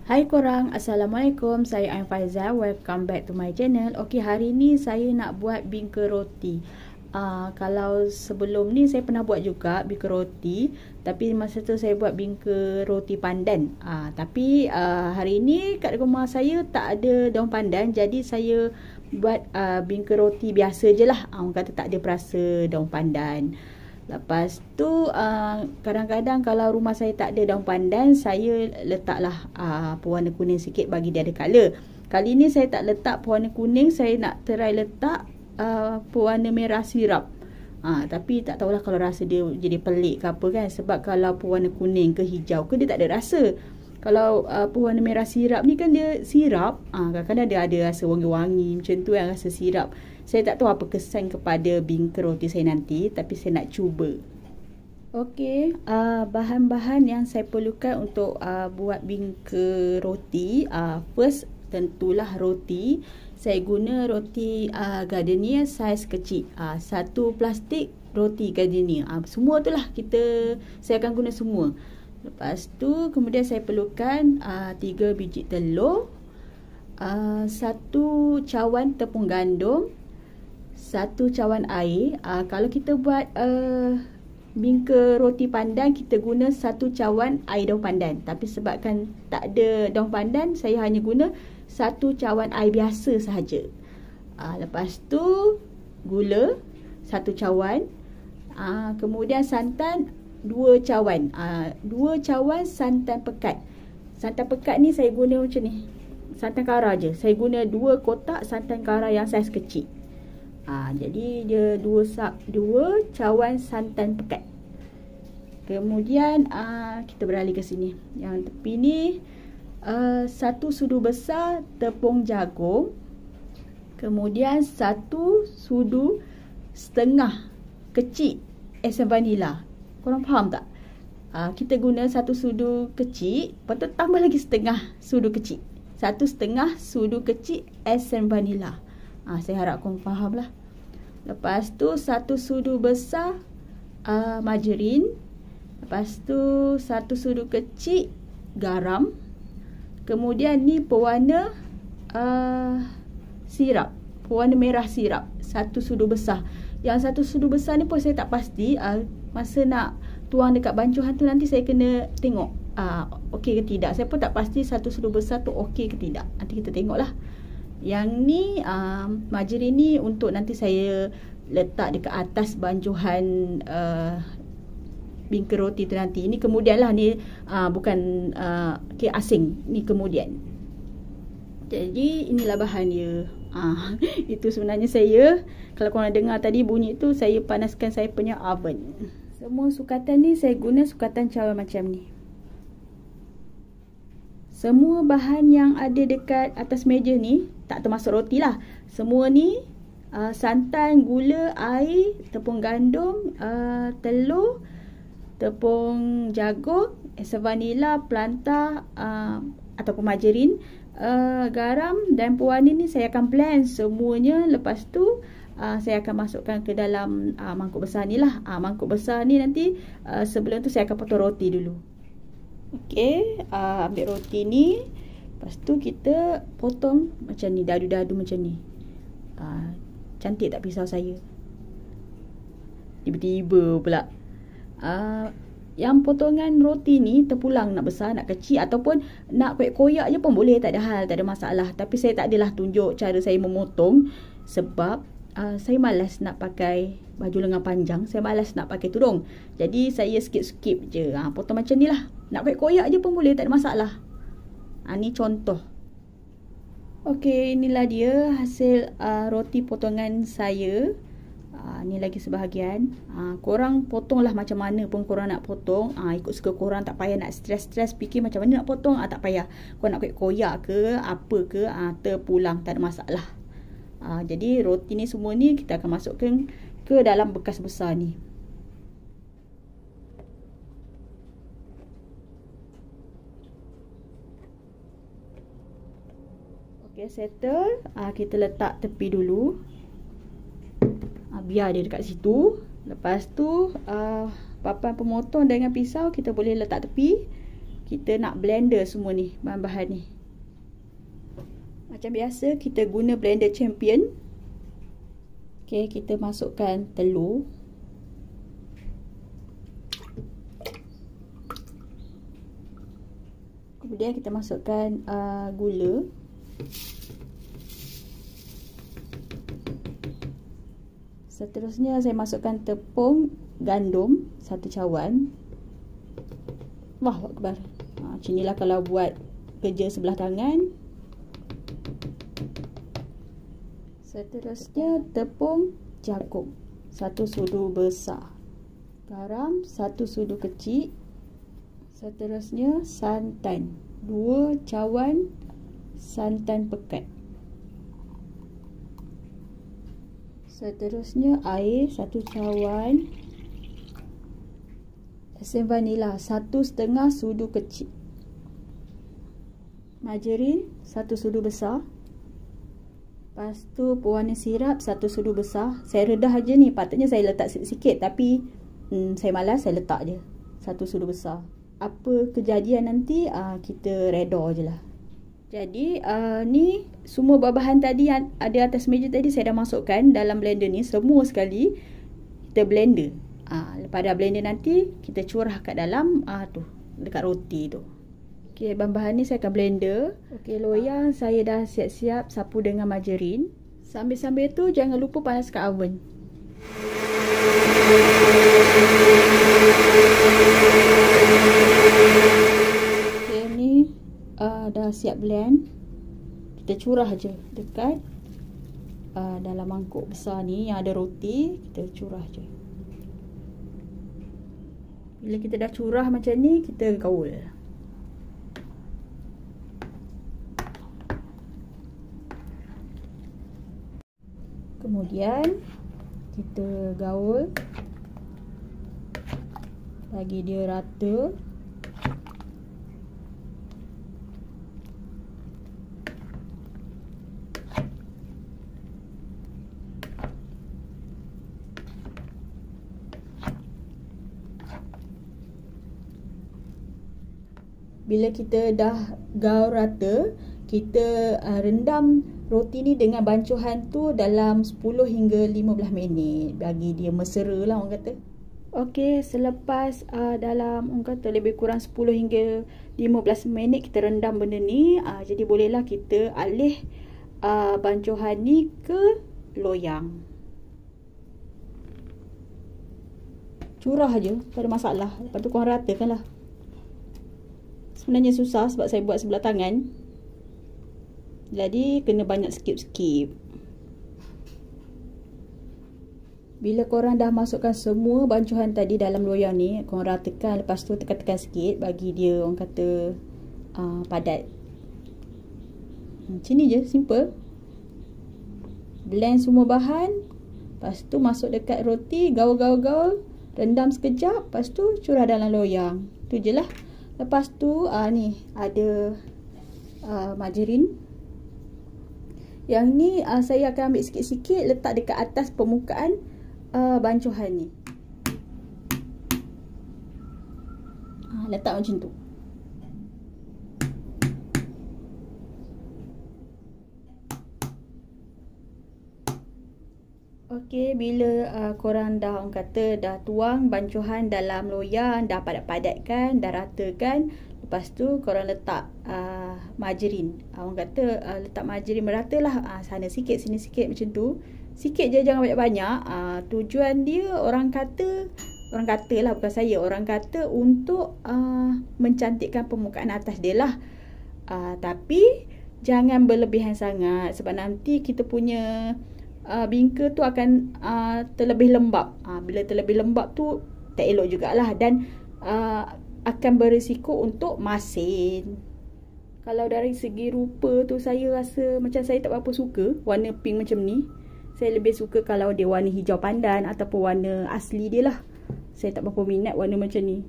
Hai korang, Assalamualaikum. Saya Ain Faizal. Welcome back to my channel. Okey, hari ni saya nak buat bingka roti. Kalau sebelum ni saya pernah buat juga bingka roti, tapi masa tu saya buat bingka roti pandan. Tapi hari ni kat rumah saya tak ada daun pandan, jadi saya buat bingka roti biasa je lah. Orang kata tak ada perasa daun pandan. Lepas tu kadang-kadang kalau rumah saya tak ada daun pandan, saya letaklah pewarna kuning sikit bagi dia ada colour. Kali ni saya tak letak pewarna kuning, saya nak try letak pewarna merah sirap. Tapi tak tahulah kalau rasa dia jadi pelik ke apa kan. Sebab kalau pewarna kuning ke hijau ke dia tak ada rasa. Kalau pewarna merah sirap ni kan dia sirap, kadang-kadang dia ada rasa wangi-wangi macam tu yang rasa sirap. Saya tak tahu apa kesan kepada bingka roti saya nanti, tapi saya nak cuba. Okey, bahan-bahan yang saya perlukan untuk buat bingka roti. First, tentulah roti. Saya guna roti Gardenia saiz kecil. Satu plastik roti Gardenia. Semua tu lah saya akan guna semua. Lepas tu kemudian saya perlukan 3 biji telur, 1 cawan tepung gandum, 1 cawan air. Kalau kita buat bingka roti pandan, kita guna 1 cawan air daun pandan. Tapi sebabkan tak ada daun pandan, saya hanya guna 1 cawan air biasa sahaja. Lepas tu gula 1 cawan, kemudian santan 2 cawan. 2 cawan santan pekat. Santan pekat ni saya guna macam ni, santan kara je. Saya guna 2 kotak santan kara yang saiz kecil. Jadi dia 2 cawan santan pekat. Kemudian kita beralih ke sini. Yang tepi ni 1 sudu besar tepung jagung. Kemudian 1 sudu setengah kecil esen vanila. Korang faham tak? Kita guna 1 sudu kecil, lepas tu tambah lagi setengah sudu kecil. 1,5 sudu kecil esen vanila. Saya harap korang faham lah. Lepas tu 1 sudu besar margarin. Lepas tu 1 sudu kecil garam. Kemudian ni pewarna sirap, pewarna merah sirap, 1 sudu besar. Yang 1 sudu besar ni pun saya tak pasti. Masa nak tuang dekat bancuhan tu nanti saya kena tengok okey ke tidak. Saya pun tak pasti 1 sudu besar tu okey ke tidak. Nanti kita tengoklah. Yang ni margarin ni untuk nanti saya letak dekat atas bancuhan bingka roti tu nanti. Ini kemudian lah, ni bukan kek asing, ni kemudian. Jadi inilah bahan dia. Itu sebenarnya saya, kalau korang dengar tadi bunyi tu, saya panaskan saya punya oven. Semua sukatan ni saya guna sukatan cawan macam ni. Semua bahan yang ada dekat atas meja ni, tak termasuk roti lah, semua ni santan, gula, air, tepung gandum, telur, tepung jagung, esen vanila, pelantah ataupun margarin, garam dan pewarna ni saya akan blend semuanya. Lepas tu saya akan masukkan ke dalam mangkuk besar ni lah. Mangkuk besar ni nanti sebelum tu saya akan potong roti dulu. Okey, ambil roti ni, lepas tu kita potong macam ni, dadu-dadu macam ni. Cantik tak pisau saya? Tiba-tiba pula. Yang potongan roti ni terpulang, nak besar, nak kecil, ataupun nak koyak-koyak je pun boleh, tak ada hal, tak ada masalah. Tapi saya tak adalah tunjuk cara saya memotong, sebab saya malas nak pakai baju lengan panjang, saya malas nak pakai tudung. Jadi saya skip je, potong macam ni lah. Nak koyak-koyak je pun boleh, tak ada masalah. Ni contoh. Okey, inilah dia hasil roti potongan saya. Ni lagi sebahagian. Korang potonglah macam mana pun korang nak potong. Ikut suka korang, tak payah nak stres fikir macam mana nak potong. Tak payah. Korang nak koyak ke apa ke, terpulang, tak ada masalah. Jadi roti ni semua ni kita akan masukkan ke dalam bekas besar ni. Okey, settle. Kita letak tepi dulu. Biar dia dekat situ. Lepas tu papan pemotong dengan pisau kita boleh letak tepi. kita nak blender semua ni, bahan-bahan ni. Macam biasa kita guna blender Champion. Okey, kita masukkan telur. Kemudian kita masukkan gula. Seterusnya saya masukkan tepung gandum 1 cawan. Wah, akbar. Macam inilah kalau buat kerja sebelah tangan. Seterusnya tepung jagung 1 sudu besar. Garam 1 sudu kecil. Seterusnya santan 2 cawan santan pekat. Seterusnya air 1 cawan. Esen vanila 1,5 sudu kecil. Margarin 1 sudu besar. Lepas tu pewarna sirap 1 sudu besar. Saya redah aja ni. Patutnya saya letak sikit-sikit, tapi saya malas, saya letak je 1 sudu besar. Apa kejadian nanti kita reda je lah. Jadi ni semua bahan tadi yang ada atas meja tadi saya dah masukkan dalam blender ni semua sekali. Kita blender. Lepas dah blender nanti kita curah kat dalam tu dekat roti tu. Okey, bahan-bahan ni saya akan blender. Okey, loyang saya dah siap-siap sapu dengan margarin. Sambil-sambil tu jangan lupa panaskan oven. Okey, ni dah siap blend. Kita curah je dekat dalam mangkuk besar ni yang ada roti. Kita curah je. Bila kita dah curah macam ni, kita gaul. Kemudian kita gaul, bagi dia rata. Bila kita dah gaul rata, kita rendam roti ni dengan bancuhan tu dalam 10 hingga 15 minit. Bagi dia mesra lah orang kata. Okey, selepas dalam orang kata lebih kurang 10 hingga 15 minit kita rendam benda ni. Jadi bolehlah kita alih bancuhan ni ke loyang. Curah je, tak ada masalah. Lepas tu korang ratakan lah. Sebenarnya susah sebab saya buat sebelah tangan. Jadi kena banyak skip-skip. Bila korang dah masukkan semua bancuhan tadi dalam loyang ni, korang ratakan, lepas tu tekan-tekan sikit bagi dia orang kata padat. Macam ni je, simple. Blend semua bahan, lepas tu masuk dekat roti, gaul-gaul-gaul, rendam sekejap, lepas tu curah dalam loyang. Tu je lah. Lepas tu ni ada margarin. Yang ni saya akan ambil sikit-sikit letak dekat atas permukaan bancuhan ni. Letak macam tu. Okey, bila korang dah orang kata dah tuang bancuhan dalam loyang, dah padat-padatkan, dah ratakan, lepas tu korang letak margarin. Orang kata letak margarin merata lah, sana sikit sini sikit macam tu. Sikit je, jangan banyak-banyak. Tujuan dia orang kata lah, bukan saya, orang kata untuk mencantikkan permukaan atas dia lah. Tapi jangan berlebihan sangat sebab nanti kita punya bingka tu akan terlebih lembap. Bila terlebih lembap tu tak elok jugalah, dan akan berisiko untuk masin. Kalau dari segi rupa tu saya rasa macam saya tak berapa suka warna pink macam ni. Saya lebih suka kalau dia warna hijau pandan ataupun warna asli dia lah. Saya tak berapa minat warna macam ni.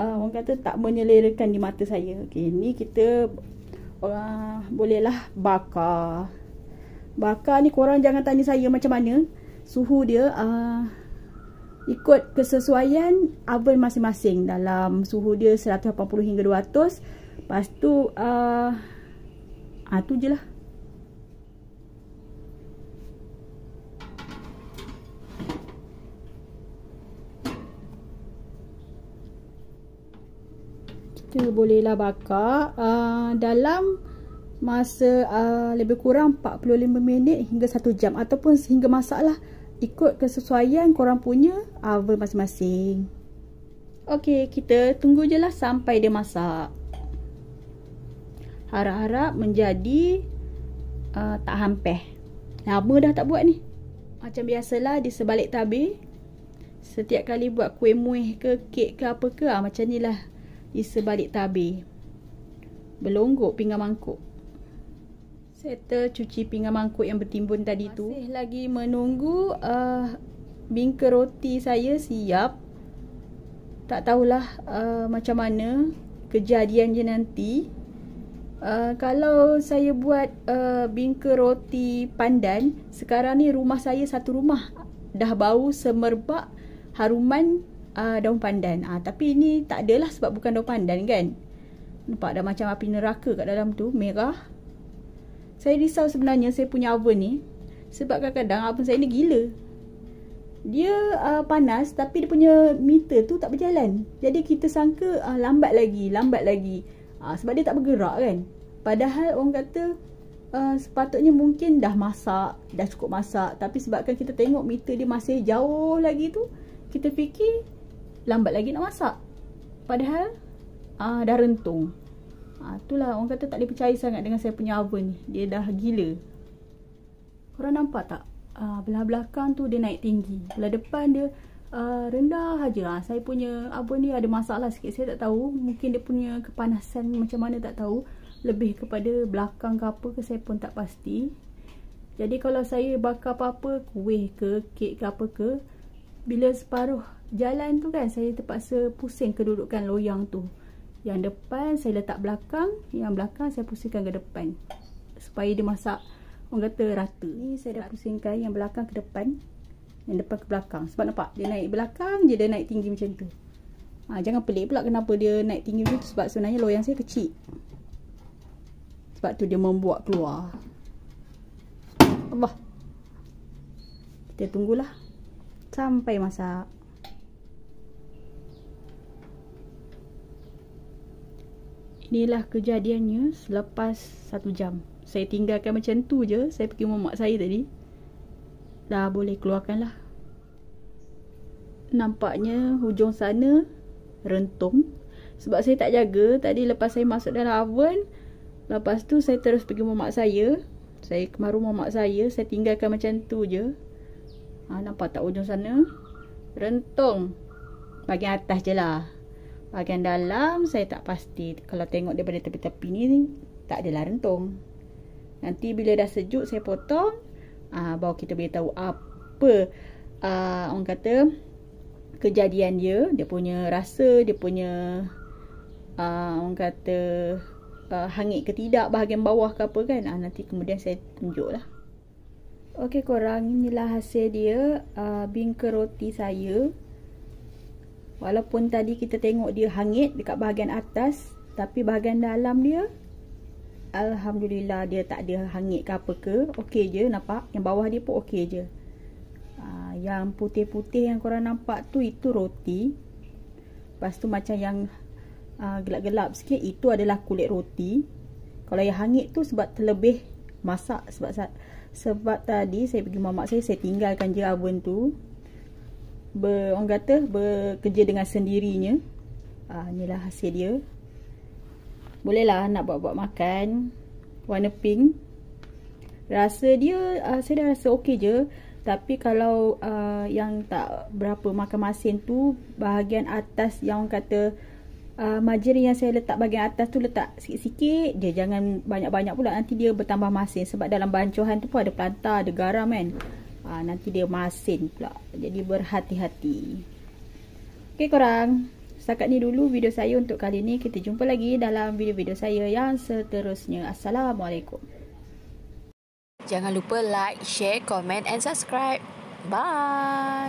Orang kata tak menyelerakan di mata saya. Okey, ni kita bolehlah bakar. Bakar ni korang jangan tanya saya macam mana suhu dia. Ikut kesesuaian oven masing-masing. Dalam suhu dia 180 hingga 200. Lepas tu tu je lah. Kita bolehlah bakar dalam masa lebih kurang 45 minit hingga 1 jam ataupun sehingga masak lah. Ikut kesesuaian korang punya oven masing-masing. Okey, kita tunggu je lah sampai dia masak. Harap-harap menjadi tak hampir. Lama dah tak buat ni. Macam biasalah di sebalik tabir. Setiap kali buat kuih muih ke kek ke apa ke, macam ni lah di sebalik tabir. Berlonggok pinggan mangkuk. Settle cuci pinggan mangkuk yang bertimbun tadi tu. Masih lagi menunggu bingka roti saya siap. Tak tahulah macam mana kejadiannya nanti. Kalau saya buat bingka roti pandan, sekarang ni rumah saya satu rumah dah bau semerbak haruman daun pandan. Tapi ini tak adalah sebab bukan daun pandan kan. Nampak dah macam api neraka kat dalam tu, merah. Saya risau sebenarnya saya punya oven ni. Sebab kadang-kadang oven saya ni gila. Dia panas tapi dia punya meter tu tak berjalan. Jadi kita sangka lambat lagi. Sebab dia tak bergerak kan. Padahal orang kata sepatutnya mungkin dah masak, dah cukup masak. Tapi sebabkan kita tengok meter dia masih jauh lagi tu, kita fikir lambat lagi nak masak. Padahal dah rentung. Itulah orang kata tak boleh percaya sangat dengan saya punya oven ni. Dia dah gila. Korang nampak tak? Belah belakang tu dia naik tinggi. Belah depan dia rendah aja. Saya punya oven ni ada masalah sikit. Saya tak tahu. Mungkin dia punya kepanasan macam mana tak tahu. Lebih kepada belakang ke apa ke saya pun tak pasti. Jadi kalau saya bakar apa-apa, kuih ke, kek ke apa ke, bila separuh jalan tu kan, saya terpaksa pusing kedudukan loyang tu. Yang depan saya letak belakang, yang belakang saya pusingkan ke depan. Supaya dia masak, orang kata rata. Ni saya dah pusingkan yang belakang ke depan, yang depan ke belakang. Sebab nampak, dia naik belakang je, dia naik tinggi macam tu. Jangan pelik pula kenapa dia naik tinggi macam tu. Sebab sebenarnya loyang saya kecil. Sebab tu dia membuat keluar. Allah. Kita tunggulah sampai masak. Inilah kejadiannya selepas 1 jam. Saya tinggalkan macam tu je. Saya pergi rumah mak saya tadi. Dah boleh keluarkan lah. Nampaknya hujung sana rentung. Sebab saya tak jaga. Tadi lepas saya masuk dalam oven, lepas tu saya terus pergi rumah mak saya. Saya kemari rumah mak saya. Saya tinggalkan macam tu je. Nampak tak hujung sana? Rentung. Bahagian atas je lah. Bahagian dalam saya tak pasti. Kalau tengok daripada tepi-tepi ni tak adalah rentung. Nanti bila dah sejuk saya potong, baru kita boleh tahu apa orang kata kejadian dia. Dia punya rasa, dia punya orang kata hangit ke tidak bahagian bawah ke apa kan. Nanti kemudian saya tunjuk lah. Okey korang, inilah hasil dia bingka roti saya. Walaupun tadi kita tengok dia hangit dekat bahagian atas, tapi bahagian dalam dia alhamdulillah dia tak ada hangit ke apa ke. Okey je, nampak? Yang bawah dia pun okey je. Yang putih-putih yang korang nampak tu, itu roti. Lepas tu macam yang gelap-gelap sikit, itu adalah kulit roti. Kalau yang hangit tu sebab terlebih masak. Sebab tadi saya pergi mamak saya tinggalkan je oven tu. Orang kata bekerja dengan sendirinya. Inilah hasil dia. Bolehlah nak buat-buat makan. Warna pink. Rasa dia saya dah rasa okey je. Tapi kalau yang tak berapa makan masin tu, bahagian atas yang orang kata margarin yang saya letak bahagian atas tu letak sikit-sikit je. Jangan banyak-banyak pula, nanti dia bertambah masin. Sebab dalam bancuhan tu pun ada pelantar, ada garam kan. Nanti dia masin pula. Jadi berhati-hati. Okey korang, setakat ni dulu video saya untuk kali ni. Kita jumpa lagi dalam video-video saya yang seterusnya. Assalamualaikum. Jangan lupa like, share, comment and subscribe. Bye.